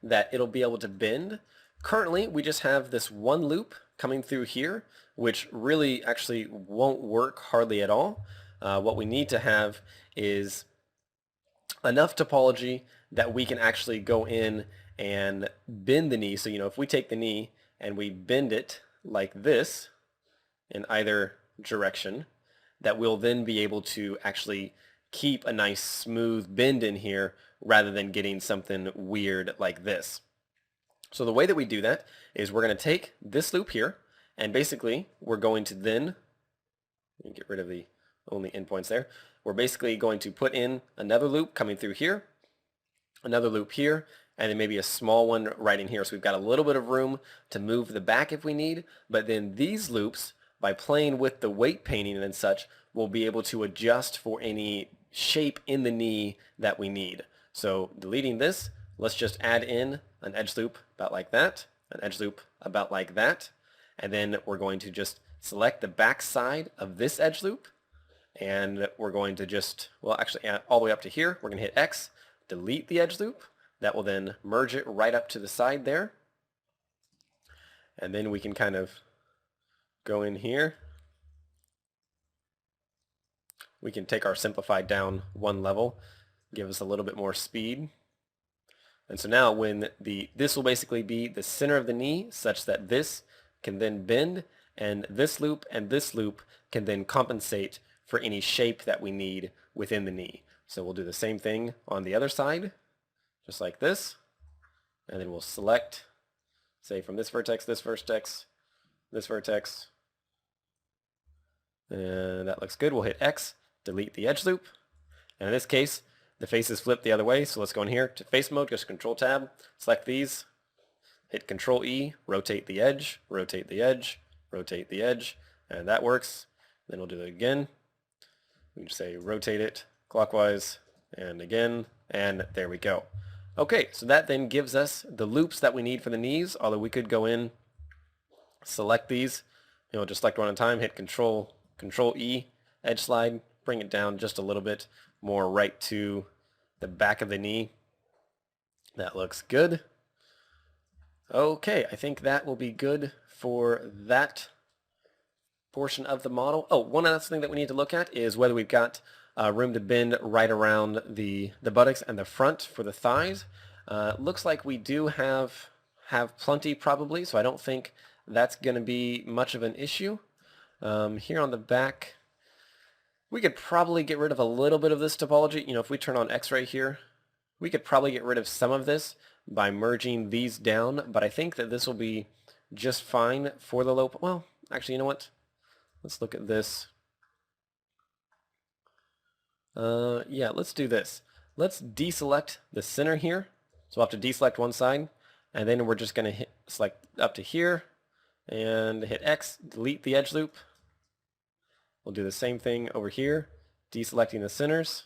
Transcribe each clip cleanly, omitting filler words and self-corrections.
that it'll be able to bend. Currently, we just have this one loop coming through here, which really actually won't work hardly at all. What we need to have is enough topology that we can actually go in and bend the knee. So, if we take the knee and we bend it like this in either direction, that we'll then be able to actually keep a nice smooth bend in here rather than getting something weird like this. So the way that we do that is we're going to take this loop here, and basically we're going to then get rid of the only endpoints there. We're basically going to put in another loop coming through here, another loop here, and then maybe a small one right in here. So we've got a little bit of room to move the back if we need, but then these loops, by playing with the weight painting and such, we'll be able to adjust for any shape in the knee that we need. So deleting this, let's just add in an edge loop about like that, an edge loop about like that, and then we're going to just select the back side of this edge loop, and we're going to just, well, actually all the way up to here, we're going to hit X, delete the edge loop. That will then merge it right up to the side there, and then we can kind of go in here. We can take our simplified down one level, give us a little bit more speed. And so now when this will basically be the center of the knee such that this can then bend, and this loop can then compensate for any shape that we need within the knee. So we'll do the same thing on the other side, just like this, and then we'll select, say from this vertex, this vertex, this vertex, and that looks good. We'll hit X, delete the edge loop, and in this case the face is flipped the other way, so let's go in here to face mode, just Control Tab, select these, hit Control E, rotate the edge, rotate the edge, rotate the edge, and that works. Then we'll do it again. We can say rotate it clockwise, and again, and there we go. Okay, so that then gives us the loops that we need for the knees, although we could go in, select these, just select one at a time, hit Control E, edge slide, bring it down just a little bit more right to the back of the knee. That looks good. Okay, I think that will be good for that portion of the model. Oh, one other thing that we need to look at is whether we've got room to bend right around the buttocks and the front for the thighs. Looks like we do have plenty probably, so I don't think that's going to be much of an issue. Here on the back, we could probably get rid of a little bit of this topology. If we turn on X right here, we could probably get rid of some of this by merging these down, but I think that this will be just fine for the low. Well, actually, you know what? Let's look at this. Yeah, let's do this. Let's deselect the center here. So we'll have to deselect one side, and then we're just going to select up to here and hit X, delete the edge loop. We'll do the same thing over here, deselecting the centers,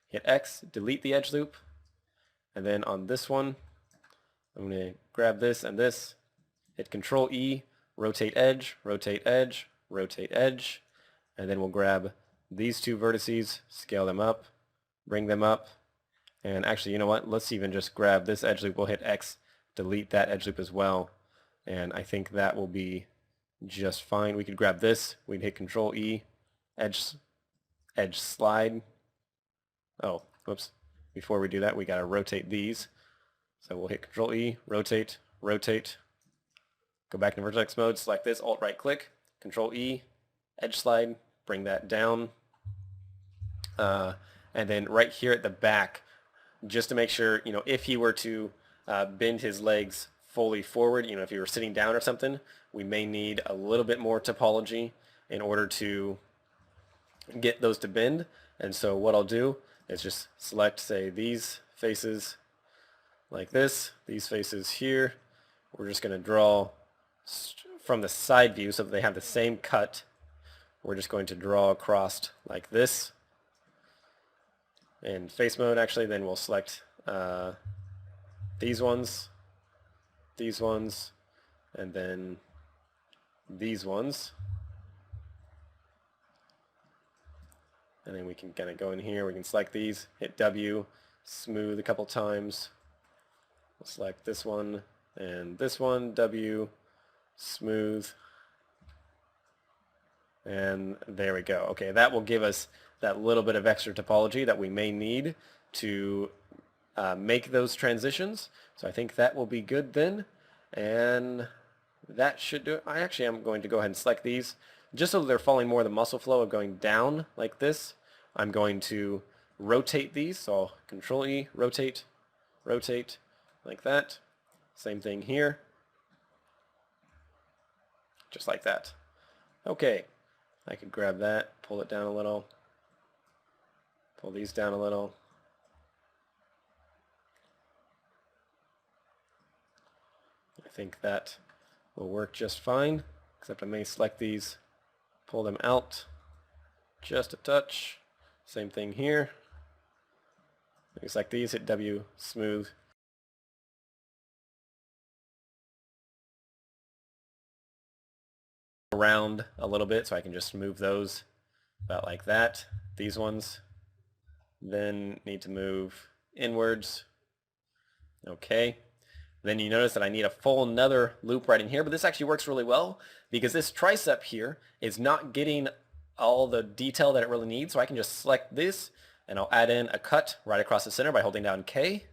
hit X, delete the edge loop, and then on this one, I'm going to grab this and this, hit Control E, rotate edge, rotate edge, rotate edge, and then we'll grab these two vertices, scale them up, bring them up, and actually, you know what, let's even just grab this edge loop, we'll hit X, delete that edge loop as well, and I think that will be just fine. We could grab this, we'd hit Control E, edge slide. Oh, whoops. Before we do that, we got to rotate these. So we'll hit Control E, rotate, rotate. Go back to vertex mode, select this, Alt right click, Control E, edge slide, bring that down. And then right here at the back, just to make sure, if he were to bend his legs fully forward, if he were sitting down or something, we may need a little bit more topology in order to get those to bend. And so what I'll do is just select, say, these faces like this, these faces here. We're just going to draw from the side view so that they have the same cut. We're just going to draw across like this. In face mode, actually, then we'll select these ones, and then these ones. And then we can kind of go in here, we can select these, hit W, smooth a couple times, select this one and this one, W, smooth, and there we go. Okay, that will give us that little bit of extra topology that we may need to make those transitions. So I think that will be good then, and that should do it. I actually am going to go ahead and select these just so that they're following more of the muscle flow of going down like this. I'm going to rotate these, so I'll Control E, rotate, rotate, like that. Same thing here, just like that. Okay, I could grab that, pull it down a little, pull these down a little. I think that will work just fine, except I may select these, pull them out just a touch. Same thing here. Select these, hit W, smooth. Around a little bit so I can just move those about like that. These ones then need to move inwards. Okay. Then you notice that I need a full another loop right in here, but this actually works really well because this tricep here is not getting all the detail that it really needs, so I can just select this and I'll add in a cut right across the center by holding down K,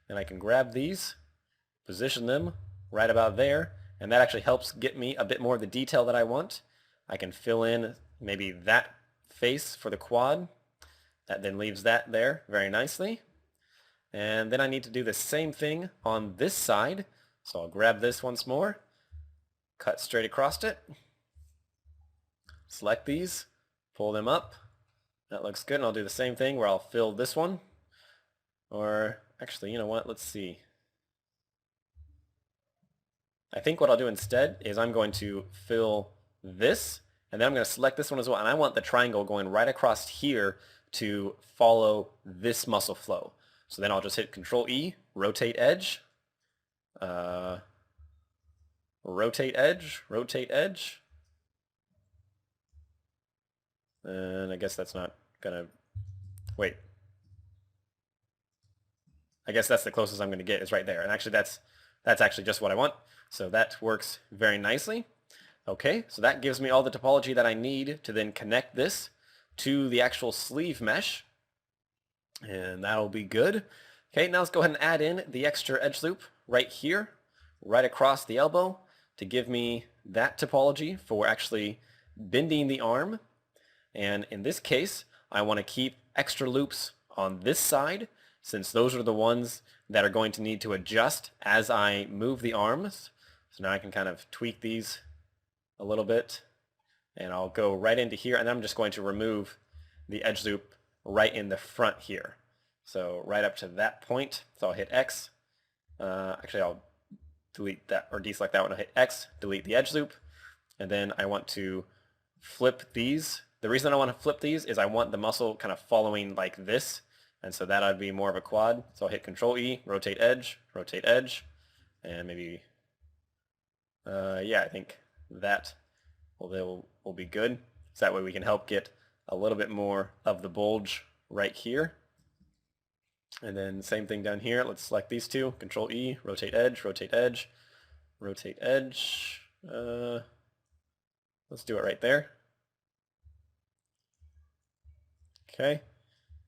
and I can grab these, position them right about there, and that actually helps get me a bit more of the detail that I want. I can fill in maybe that face for the quad. That then leaves that there very nicely. And then I need to do the same thing on this side. So I'll grab this once more, cut straight across it, select these, pull them up. That looks good, and I'll do the same thing where I'll fill this one. Or actually, you know what, let's see. I think what I'll do instead is I'm going to fill this, and then I'm going to select this one as well, and I want the triangle going right across here to follow this muscle flow. So then I'll just hit Control E, rotate edge, rotate edge, rotate edge, and I guess that's not gonna, wait. I guess that's the closest I'm gonna get is right there, and actually that's actually just what I want. So that works very nicely. Okay, so that gives me all the topology that I need to then connect this to the actual sleeve mesh, and that'll be good. Okay, now let's go ahead and add in the extra edge loop right here, right across the elbow, to give me that topology for actually bending the arm. And in this case, I want to keep extra loops on this side, since those are the ones that are going to need to adjust as I move the arms. So now I can kind of tweak these a little bit, and I'll go right into here, and I'm just going to remove the edge loop right in the front here. So right up to that point, so I'll hit X. Actually, I'll delete that or deselect that one. I'll hit X, delete the edge loop, and then I want to flip these. The reason I want to flip these is I want the muscle kind of following like this, and so that would be more of a quad. So I'll hit Control E, rotate edge, and maybe, yeah, I think that will be good. So that way we can help get a little bit more of the bulge right here. And then same thing down here. Let's select these two. Control E, rotate edge, rotate edge, rotate edge. Let's do it right there. Okay.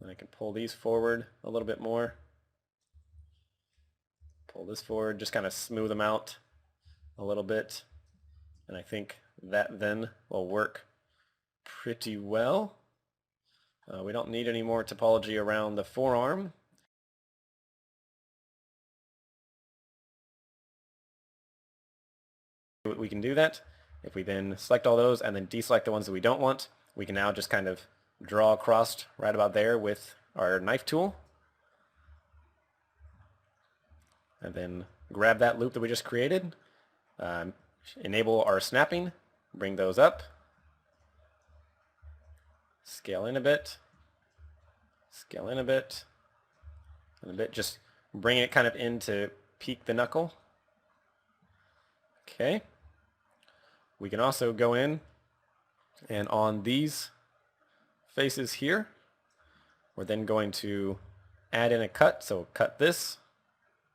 Then I can pull these forward a little bit more. Pull this forward, just kind of smooth them out a little bit. And I think that then will work pretty well. We don't need any more topology around the forearm. We can do that. If we then select all those and then deselect the ones that we don't want, we can now just kind of draw across right about there with our knife tool. And then grab that loop that we just created, enable our snapping, bring those up, scale in a bit, scale in a bit, and a bit, just bring it kind of in to peak the knuckle. Okay. We can also go in and on these faces here, we're then going to add in a cut. So cut this,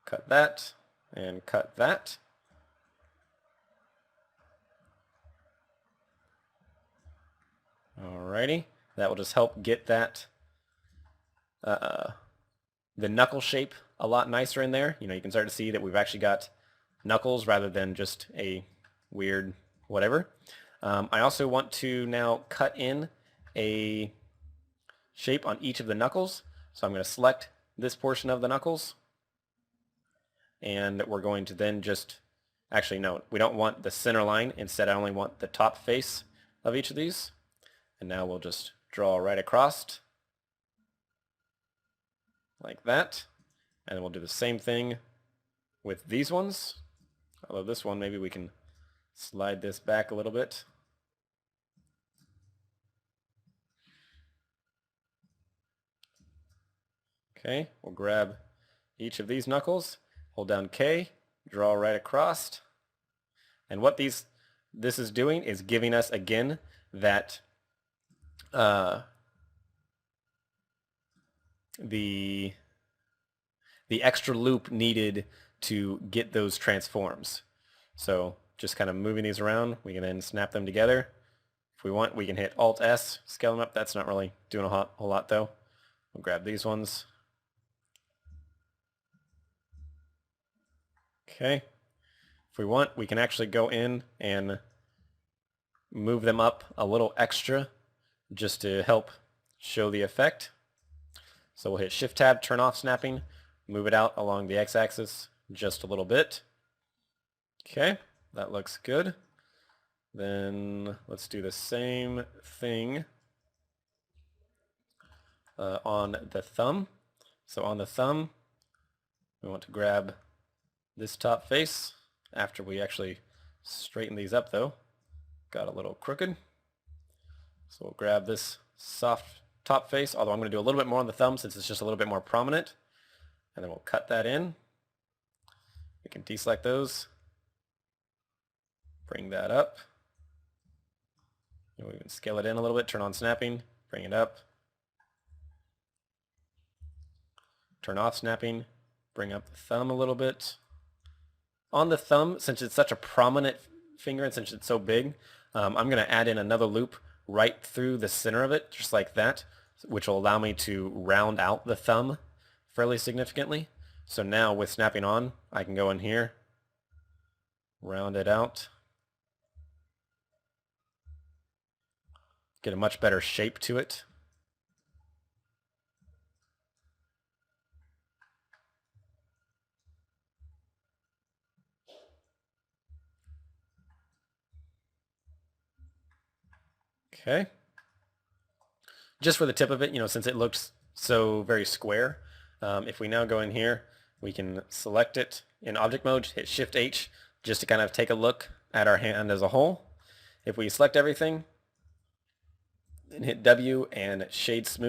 cut that, and cut that. Alrighty, that will just help get that the knuckle shape a lot nicer in there. You know, you can start to see that we've actually got knuckles rather than just a weird whatever. I also want to now cut in a shape on each of the knuckles. So I'm going to select this portion of the knuckles, and we're going to then just, actually no, we don't want the center line. Instead, I only want the top face of each of these. And now we'll just draw right across like that. And then we'll do the same thing with these ones. Although this one, maybe we can slide this back a little bit. Okay, we'll grab each of these knuckles, hold down K, draw right across. And what this is doing is giving us, again, that the extra loop needed to get those transforms. So just kind of moving these around, we can then snap them together. If we want, we can hit Alt-S, scale them up. That's not really doing a whole lot though. We'll grab these ones. Okay. If we want, we can actually go in and move them up a little extra just to help show the effect. So we'll hit Shift-Tab, turn off snapping, move it out along the X-axis just a little bit. Okay, that looks good. Then let's do the same thing on the thumb. So on the thumb, we want to grab this top face after we actually straighten these up though. Got a little crooked. So we'll grab this soft top face, although I'm going to do a little bit more on the thumb since it's just a little bit more prominent. And then we'll cut that in. We can deselect those. Bring that up. And we can scale it in a little bit, turn on snapping, bring it up. Turn off snapping, bring up the thumb a little bit. On the thumb, since it's such a prominent finger and since it's so big, I'm going to add in another loop right through the center of it, just like that, which will allow me to round out the thumb fairly significantly. So now with snapping on, I can go in here, round it out, get a much better shape to it. Okay. Just for the tip of it, you know, since it looks so very square, if we now go in here, we can select it in object mode, hit Shift H, just to kind of take a look at our hand as a whole. If we select everything and hit W and shade smooth,